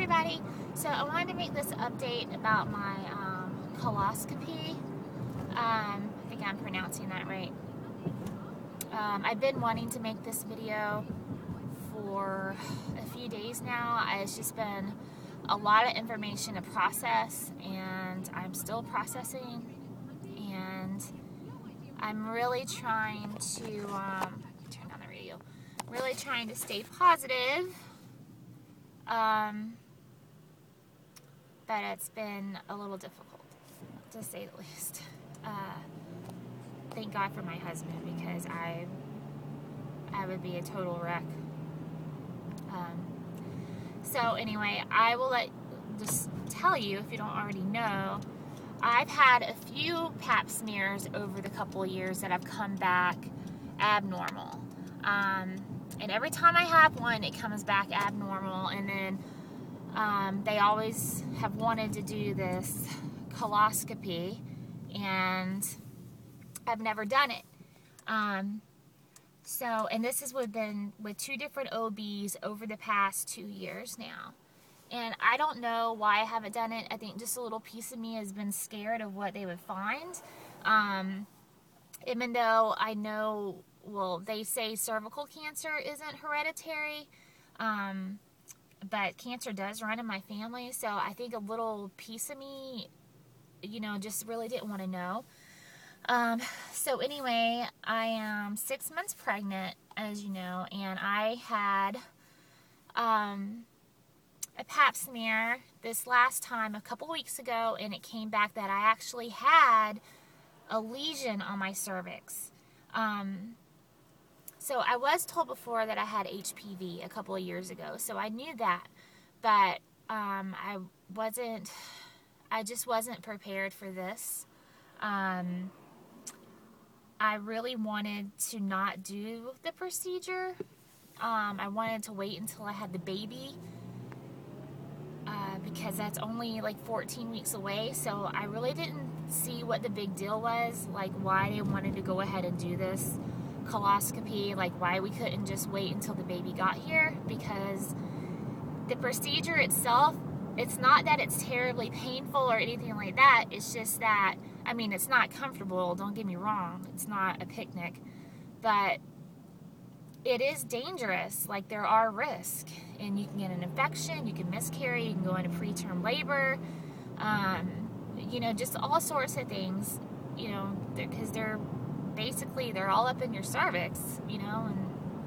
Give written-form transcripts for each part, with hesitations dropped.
everybody. So I wanted to make this update about my colposcopy. I think I'm pronouncing that right. I've been wanting to make this video for a few days now. It's just been a lot of information to process, and I'm still processing, and I'm really trying to turn on the radio. Really trying to stay positive. But it's been a little difficult, to say the least. Thank God for my husband, because I would be a total wreck. So anyway, I will just tell you, if you don't already know, I've had a few pap smears over the couple of years that have come back abnormal. And every time I have one, it comes back abnormal, and then they always have wanted to do this colposcopy, and I've never done it. And this has been with two different OBs over the past 2 years now. And I don't know why I haven't done it. I think just a little piece of me has been scared of what they would find. Even though I know, well, they say cervical cancer isn't hereditary, but cancer does run in my family, so I think a little piece of me, just really didn't want to know. So anyway, I am 6 months pregnant, as you know, and I had a pap smear this last time a couple weeks ago, and it came back that I actually had a lesion on my cervix. So I was told before that I had HPV a couple of years ago, so I knew that, but I just wasn't prepared for this. I really wanted to not do the procedure. I wanted to wait until I had the baby, because that's only like 14 weeks away, so I really didn't see what the big deal was, like why they wanted to go ahead and do this colposcopy, like why we couldn't just wait until the baby got here, because the procedure itself, it's not that it's terribly painful or anything like that. It's just that, I mean, it's not comfortable, don't get me wrong, it's not a picnic, but it is dangerous. Like, there are risks, and you can get an infection, you can miscarry, you can go into preterm labor, just all sorts of things, because they're all up in your cervix, and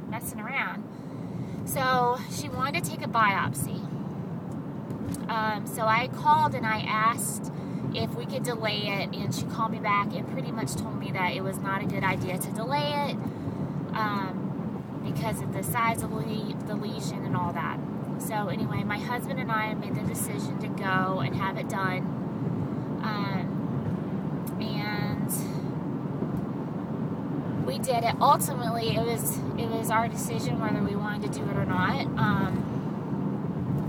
messing around. So she wanted to take a biopsy. So I called and I asked if we could delay it, and she called me back and pretty much told me that it was not a good idea to delay it, because of the size of the lesion and all that. So anyway, my husband and I made the decision to go and have it done. And we did it. Ultimately, it was our decision whether we wanted to do it or not.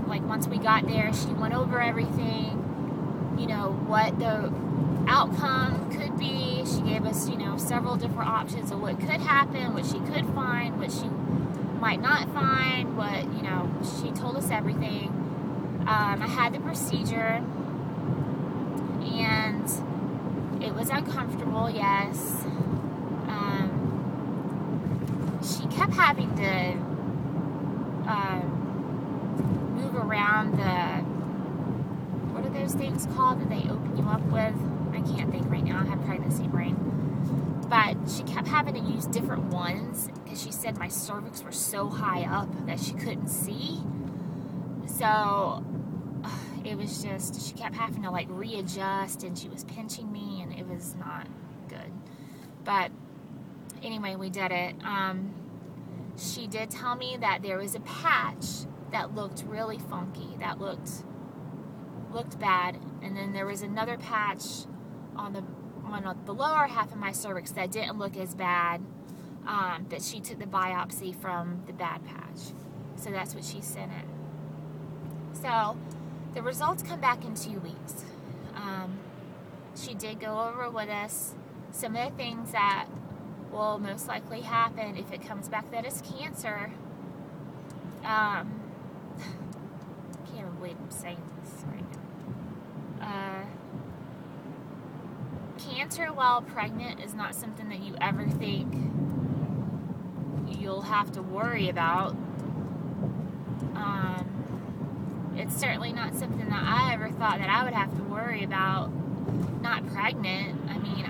Like, once we got there, she went over everything, what the outcome could be. She gave us, several different options of what could happen, what she could find, what she might not find, she told us everything. I had the procedure, and it was uncomfortable, yes. She kept having to move around what are those things called that they open you up with? I can't think right now, I have pregnancy brain. But she kept having to use different ones, because she said my cervix were so high up that she couldn't see. So it was just, she kept having to readjust, and she was pinching me, and it was not good. But anyway, we did it. She did tell me that there was a patch that looked really funky, that looked bad, and then there was another patch on the lower half of my cervix that didn't look as bad, that she took the biopsy from the bad patch. So that's what she sent it. So the results come back in 2 weeks. She did go over with us some of the things that will most likely happen if it comes back that it's cancer. Can't believe saying this right now. Cancer while pregnant is not something that you ever think you'll have to worry about. It's certainly not something that I ever thought that I would have to worry about not pregnant. I mean,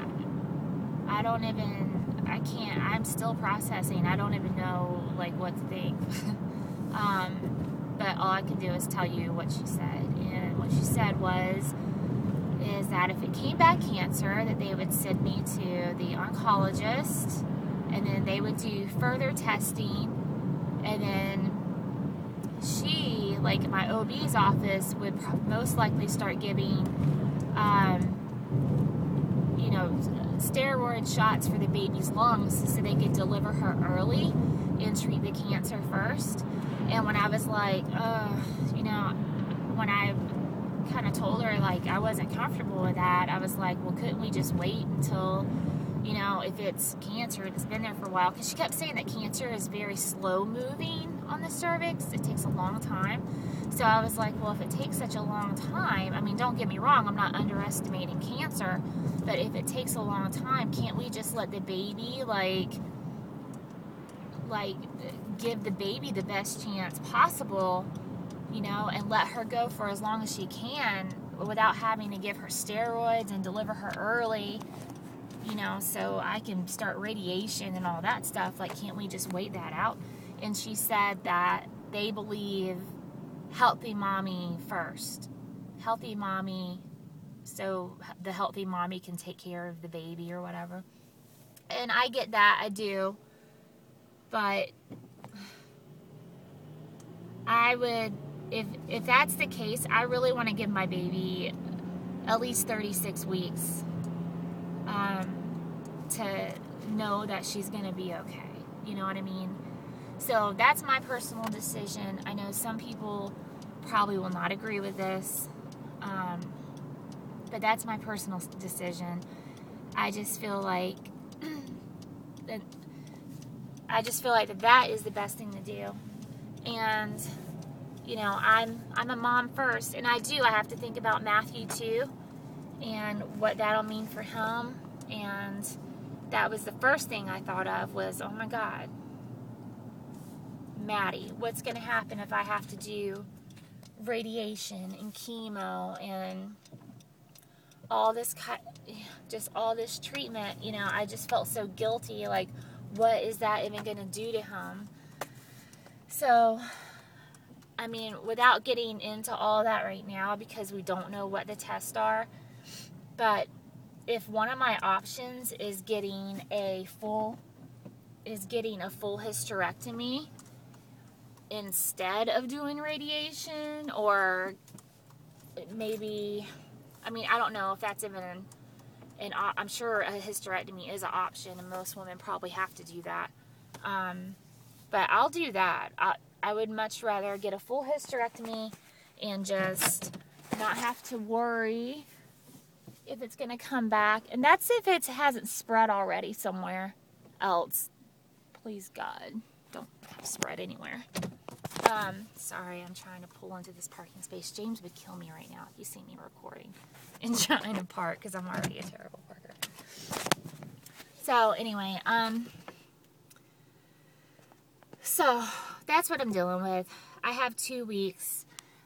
I'm still processing. I don't even know, like, what to think. But all I can do is tell you what she said. And what she said is that if it came back cancer, that they would send me to the oncologist, and then they would do further testing, and then she, like my OB's office, would most likely start giving, steroid shots for the baby's lungs so they could deliver her early and treat the cancer first. And when I was like, when I kind of told her, like, I wasn't comfortable with that, I was like, well, couldn't we just wait until, if it's cancer that's been there for a while? Because she kept saying that cancer is very slow moving on the cervix. It takes a long time. So I was like, well, if it takes such a long time, I mean, don't get me wrong, I'm not underestimating cancer, but if it takes a long time, can't we just let the baby, like give the baby the best chance possible, and let her go for as long as she can without having to give her steroids and deliver her early, so I can start radiation and all that stuff. Like, can't we just wait that out? And she said that they believe healthy mommy first. Healthy mommy, so the healthy mommy can take care of the baby or whatever. And I get that, I do. But I would, if that's the case, I really want to give my baby at least 36 weeks to know that she's going to be okay. You know what I mean? So that's my personal decision. I know some people probably will not agree with this, but that's my personal decision. I just feel like that is the best thing to do. And I'm a mom first, and I have to think about Matthew too, and what that'll mean for him. And that was the first thing I thought of was, oh my God, Maddie, what's going to happen if I have to do radiation and chemo and all this treatment? I just felt so guilty. Like, what is that even going to do to him? So, I mean, without getting into all that right now, because we don't know what the tests are, but if one of my options is getting a full hysterectomy instead of doing radiation, or maybe, I mean, I don't know if that's even I'm sure a hysterectomy is an option, and most women probably have to do that. But I'll do that. I would much rather get a full hysterectomy and just not have to worry if it's going to come back. And that's if it hasn't spread already somewhere else. Please, God, don't spread anywhere. Sorry, I'm trying to pull into this parking space. James would kill me right now if you see me recording and trying to park, because I'm already a terrible parker. So, anyway, so that's what I'm dealing with. I have 2 weeks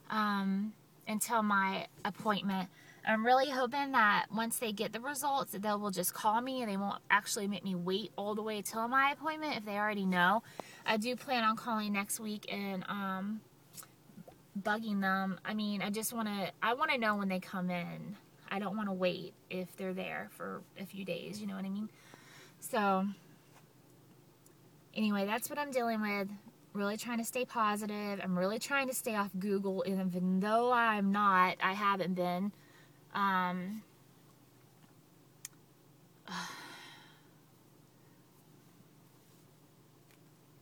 until my appointment. I'm really hoping that once they get the results, that they will just call me and they won't actually make me wait all the way till my appointment if they already know. I do plan on calling next week and bugging them. I mean, I want to know when they come in. I don't want to wait if they're there for a few days, you know what I mean? So, anyway, that's what I'm dealing with. Really trying to stay positive. I'm really trying to stay off Google, and even though I haven't been.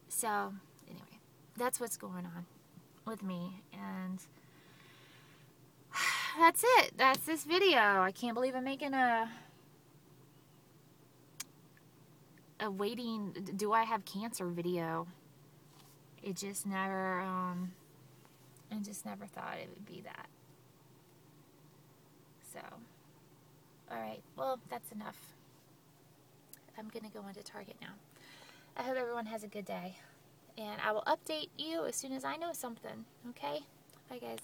So, anyway, that's what's going on with me, and that's it. That's this video. I can't believe I'm making a waiting, do I have cancer video. It just never and just never thought it would be that. So, alright, well, that's enough. I'm going to go into Target now. I hope everyone has a good day, and I will update you as soon as I know something, okay? Bye, guys.